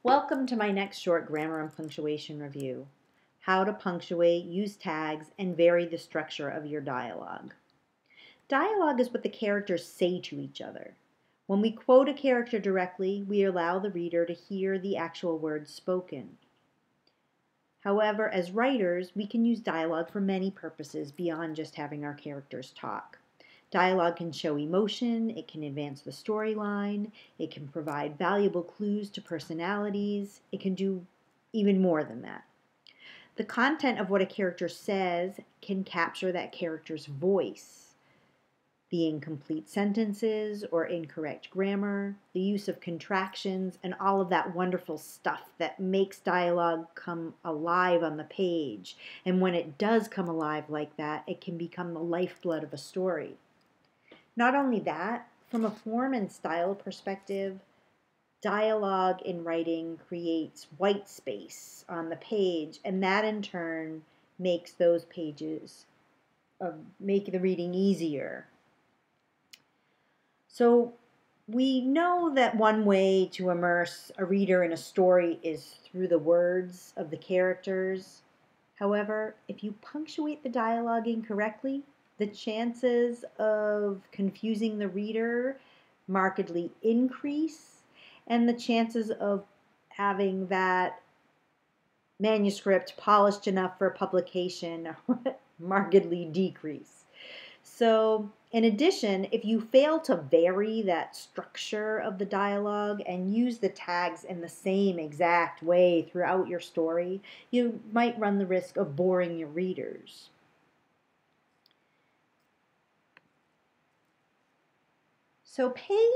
Welcome to my next short grammar and punctuation review. How to punctuate, use tags, and vary the structure of your dialogue. Dialogue is what the characters say to each other. When we quote a character directly, we allow the reader to hear the actual words spoken. However, as writers, we can use dialogue for many purposes beyond just having our characters talk. Dialogue can show emotion, it can advance the storyline, it can provide valuable clues to personalities, it can do even more than that. The content of what a character says can capture that character's voice. The incomplete sentences or incorrect grammar, the use of contractions, and all of that wonderful stuff that makes dialogue come alive on the page. And when it does come alive like that, it can become the lifeblood of a story. Not only that, from a form and style perspective, dialogue in writing creates white space on the page, and that in turn makes those pages make the reading easier. So we know that one way to immerse a reader in a story is through the words of the characters. However, if you punctuate the dialogue incorrectly, the chances of confusing the reader markedly increase, and the chances of having that manuscript polished enough for publication markedly decrease. So, in addition, if you fail to vary that structure of the dialogue and use the tags in the same exact way throughout your story, you might run the risk of boring your readers. So pay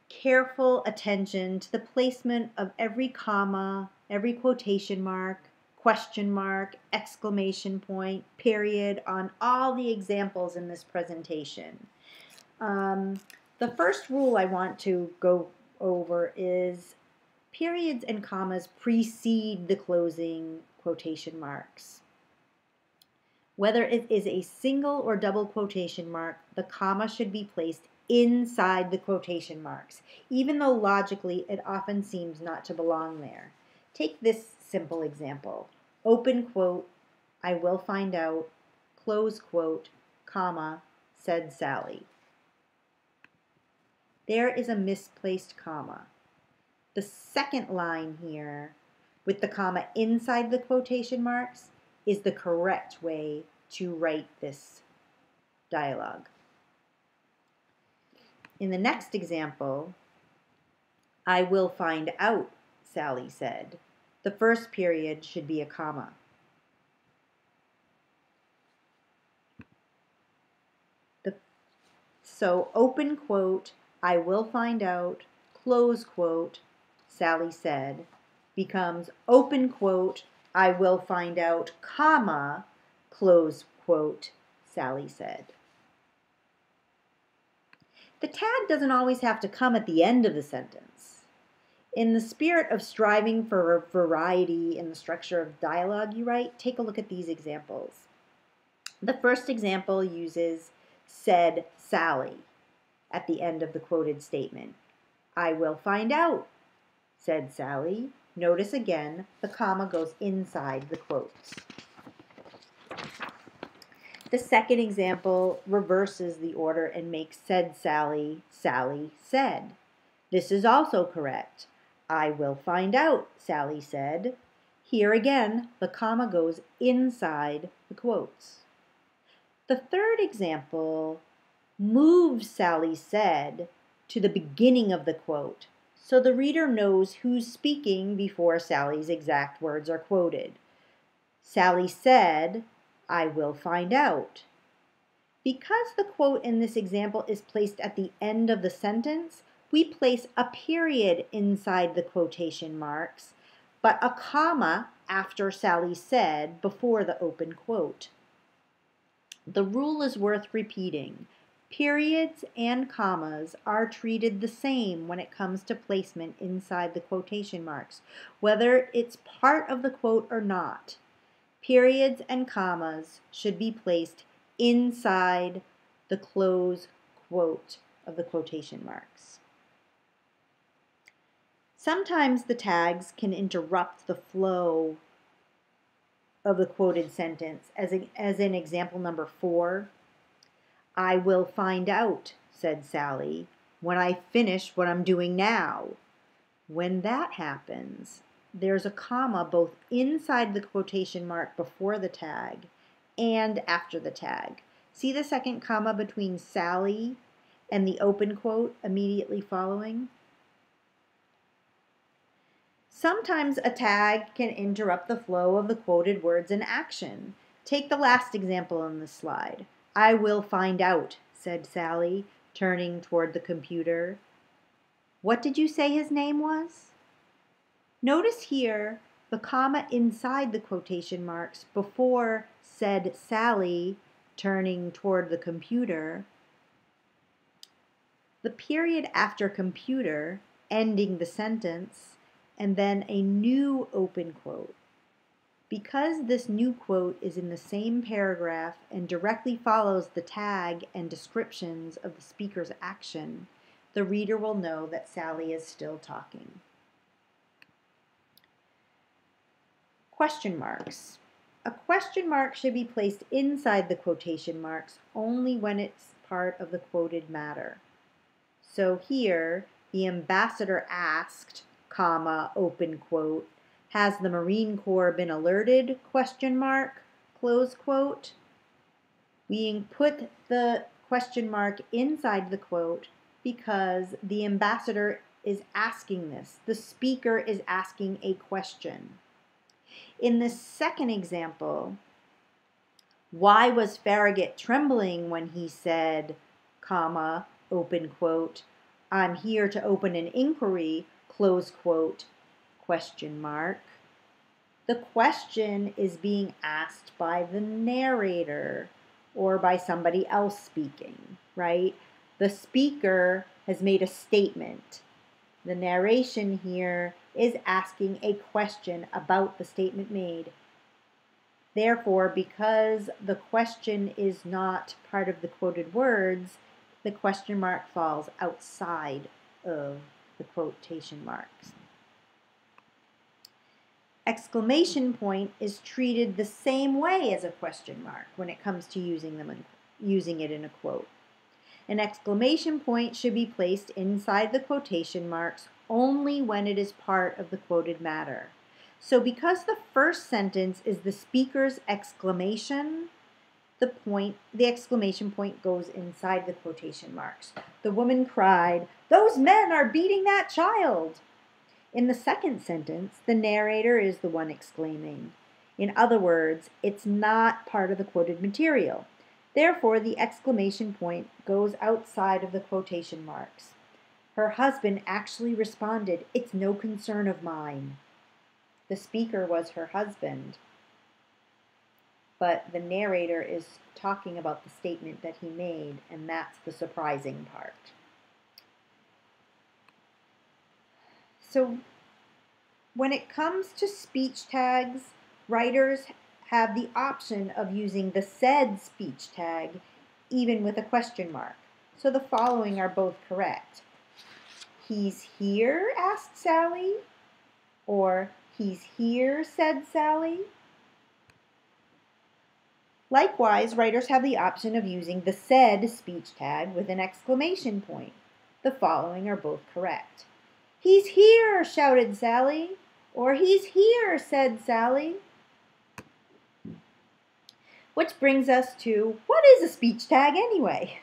careful attention to the placement of every comma, every quotation mark, question mark, exclamation point, period on all the examples in this presentation. The first rule I want to go over is periods and commas precede the closing quotation marks. Whether it is a single or double quotation mark, the comma should be placed inside the quotation marks, even though logically it often seems not to belong there. Take this simple example. Open quote, I will find out, close quote, comma, said Sally. There is a misplaced comma. The second line here, with the comma inside the quotation marks, is the correct way to write this dialogue. In the next example, I will find out, Sally said. The first period should be a comma. So open quote, I will find out, close quote, Sally said, becomes open quote, I will find out, comma, close quote, Sally said. The tag doesn't always have to come at the end of the sentence. In the spirit of striving for variety in the structure of dialogue you write, take a look at these examples. The first example uses said Sally at the end of the quoted statement. I will find out, said Sally. Notice again, the comma goes inside the quotes. The second example reverses the order and makes said Sally, Sally said. This is also correct. I will find out, Sally said. Here again, the comma goes inside the quotes. The third example moves Sally said to the beginning of the quote, so the reader knows who's speaking before Sally's exact words are quoted. Sally said, I will find out. Because the quote in this example is placed at the end of the sentence, we place a period inside the quotation marks, but a comma after Sally said before the open quote. The rule is worth repeating. Periods and commas are treated the same when it comes to placement inside the quotation marks, whether it's part of the quote or not. Periods and commas should be placed inside the close quote of the quotation marks. Sometimes the tags can interrupt the flow of the quoted sentence, as in example number 4. I will find out, said Sally, when I finish what I'm doing now. When that happens, there's a comma both inside the quotation mark before the tag and after the tag. See the second comma between Sally and the open quote immediately following? Sometimes a tag can interrupt the flow of the quoted words in action. Take the last example on this slide. I will find out, said Sally, turning toward the computer. What did you say his name was? Notice here the comma inside the quotation marks before said Sally, turning toward the computer. The period after computer, ending the sentence, and then a new open quote. Because this new quote is in the same paragraph and directly follows the tag and descriptions of the speaker's action, the reader will know that Sally is still talking. Question marks. A question mark should be placed inside the quotation marks only when it's part of the quoted matter. So here, the ambassador asked, comma, open quote, has the Marine Corps been alerted, question mark, close quote. We put the question mark inside the quote because the ambassador is asking this. The speaker is asking a question. In the second example, why was Farragut trembling when he said, comma, open quote, I'm here to open an inquiry, close quote, question mark. The question is being asked by the narrator or by somebody else speaking, right? The speaker has made a statement. The narration here is asking a question about the statement made. Therefore, because the question is not part of the quoted words, the question mark falls outside of the quotation marks. Exclamation point is treated the same way as a question mark when it comes to using it in a quote. An exclamation point should be placed inside the quotation marks only when it is part of the quoted matter. So because the first sentence is the speaker's exclamation, the exclamation point goes inside the quotation marks. The woman cried, "Those men are beating that child!" In the second sentence, the narrator is the one exclaiming. In other words, it's not part of the quoted material. Therefore, the exclamation point goes outside of the quotation marks. Her husband actually responded, "It's no concern of mine." The speaker was her husband, but the narrator is talking about the statement that he made, and that's the surprising part. So when it comes to speech tags, writers have the option of using the said speech tag even with a question mark. So the following are both correct. He's here, asked Sally, or he's here, said Sally. Likewise, writers have the option of using the said speech tag with an exclamation point. The following are both correct. He's here, shouted Sally, or he's here, said Sally. Which brings us to, what is a speech tag anyway?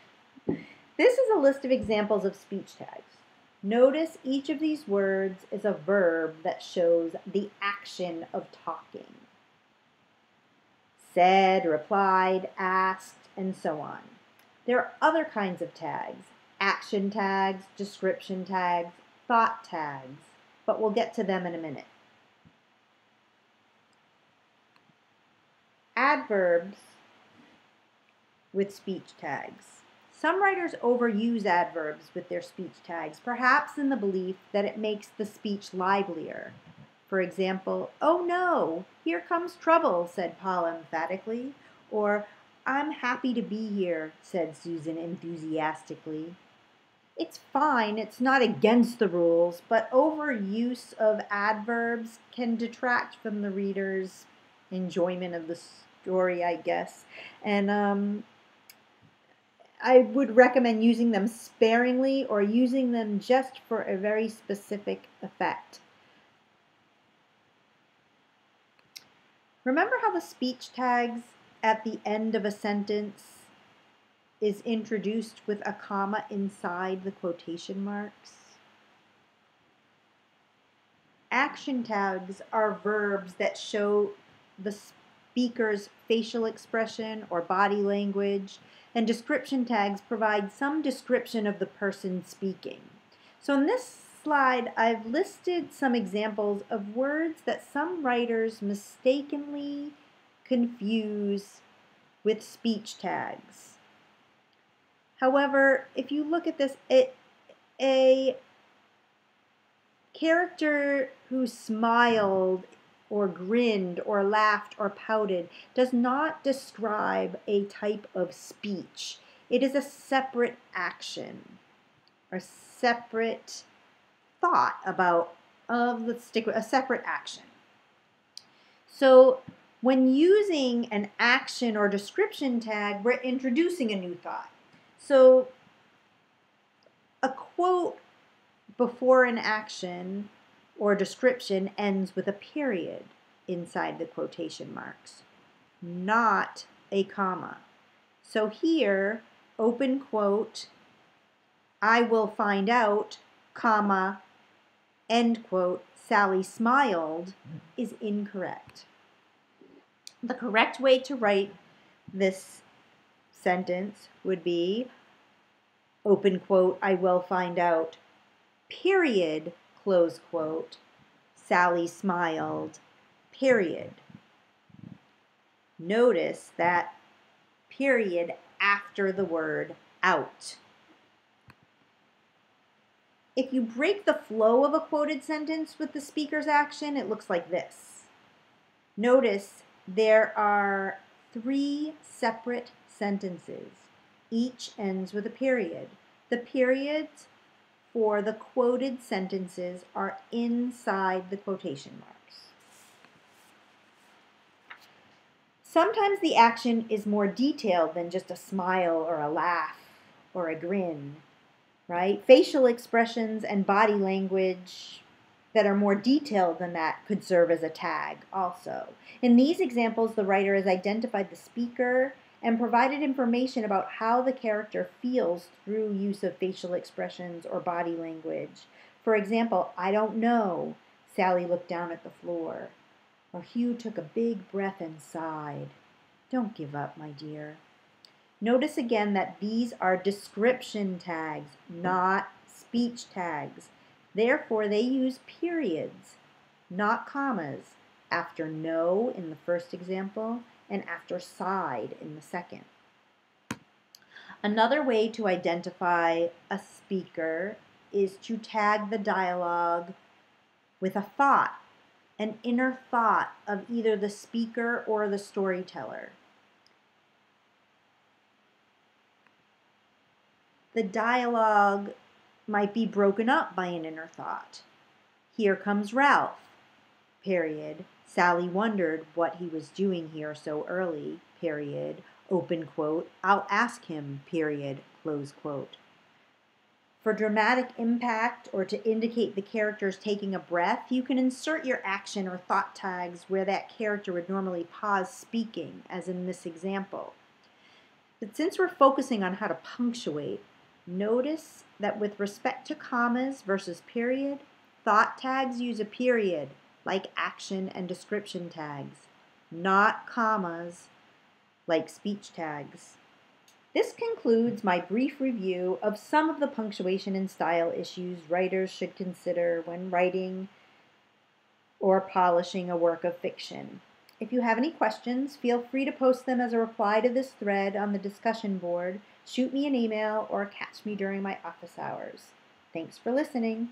This is a list of examples of speech tags. Notice each of these words is a verb that shows the action of talking. Said, replied, asked, and so on. There are other kinds of tags, action tags, description tags, thought tags, but we'll get to them in a minute. Adverbs with speech tags. Some writers overuse adverbs with their speech tags, perhaps in the belief that it makes the speech livelier. For example, "Oh no, here comes trouble," said Paula emphatically, or "I'm happy to be here," said Susan enthusiastically. It's fine, it's not against the rules, but overuse of adverbs can detract from the reader's enjoyment of the story, I guess. And I would recommend using them sparingly or using them just for a very specific effect. Remember how the speech tags at the end of a sentence is introduced with a comma inside the quotation marks? Action tags are verbs that show the speaker's facial expression or body language, and description tags provide some description of the person speaking. So in this slide, I've listed some examples of words that some writers mistakenly confuse with speech tags. However, if you look at this, a character who smiled or grinned or laughed or pouted does not describe a type of speech. It is a separate action or separate thought about let's stick with a separate action. So when using an action or description tag, we're introducing a new thought. So a quote before an action or description ends with a period inside the quotation marks, not a comma. So here, open quote, I will find out, comma, end quote, Sally smiled, is incorrect. The correct way to write this sentence would be, open quote, I will find out, period, close quote, Sally smiled, period. Notice that period after the word out. If you break the flow of a quoted sentence with the speaker's action, it looks like this. Notice there are 3 separate sentences. Each ends with a period. The periods for the quoted sentences are inside the quotation marks. Sometimes the action is more detailed than just a smile or a laugh or a grin, right? Facial expressions and body language that are more detailed than that could serve as a tag also. In these examples, the writer has identified the speaker and provided information about how the character feels through use of facial expressions or body language. For example, I don't know. Sally looked down at the floor. Or Hugh took a big breath and sighed. Don't give up, my dear. Notice again that these are description tags, not speech tags. Therefore, they use periods, not commas, after no in the first example and after sighed in the second. Another way to identify a speaker is to tag the dialogue with a thought, an inner thought of either the speaker or the storyteller. The dialogue might be broken up by an inner thought. Here comes Ralph, period. Sally wondered what he was doing here so early, period. Open quote, I'll ask him, period, close quote. For dramatic impact or to indicate the character is taking a breath, you can insert your action or thought tags where that character would normally pause speaking, as in this example. But since we're focusing on how to punctuate, notice that with respect to commas versus period, thought tags use a period, like action and description tags, not commas, like speech tags. This concludes my brief review of some of the punctuation and style issues writers should consider when writing or polishing a work of fiction. If you have any questions, feel free to post them as a reply to this thread on the discussion board, shoot me an email, or catch me during my office hours. Thanks for listening.